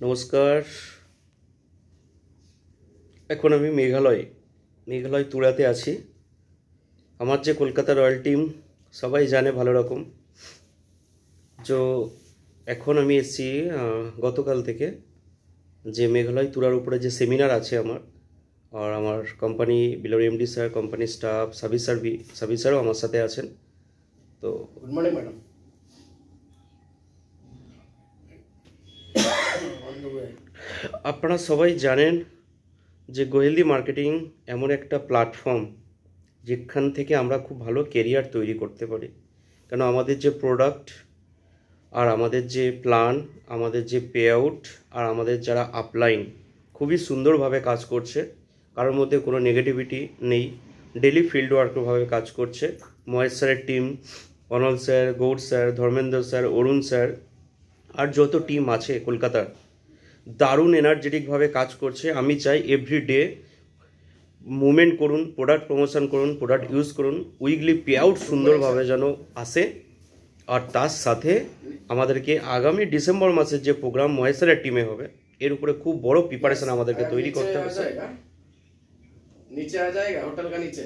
নমস্কার। এখন আমি মেঘালয় তুরাতে আছি। আমার যে কলকাতা রয়্যাল টিম সবাই জানে ভালো রকম। এখন আমি এসেছি গতকাল থেকে, যে মেঘালয় তুরার উপরে যে সেমিনার আছে আমার, আর আমার কোম্পানি বিলোর MD sir, company staff, Sabi স্যারও আমার সাথে আছেন। তো গুড মর্নিং ম্যাডাম। আপনারা সবাই জানেন যে গোহেলদি মার্কেটিং এমন একটা প্ল্যাটফর্ম যেখান থেকে আমরা খুব ভালো কেরিয়ার তৈরি করতে পারি। কেন আমাদের যে প্রোডাক্ট আর আমাদের যে প্ল্যান, আমাদের যে পে আউট আর আমাদের যারা আপলাইন খুবই সুন্দরভাবে কাজ করছে, কারোর মধ্যে কোনো নেগেটিভিটি নেই। ডেলি ফিল্ড ওয়ার্কভাবে কাজ করছে মহেশ স্যারের team, Anal sir, Gaur sir, Dharmendra sir, Arun sir আর যত টিম আছে কলকাতার, দারুণ এনার্জেটিকভাবে কাজ করছে। আমি চাই এভরিডে মুভমেন্ট করুন, প্রোডাক্ট প্রমোশন করুন, প্রোডাক্ট ইউজ করুন, উইকলি পে আউট সুন্দরভাবে যেন আসে। আর তার সাথে আমাদেরকে আগামী ডিসেম্বর মাসের যে প্রোগ্রাম মহেশের টিমে হবে, এর উপরে খুব বড় প্রিপারেশন আমাদেরকে তৈরি করতে হবে। নিচে आ जाएगा होटल का नीचे।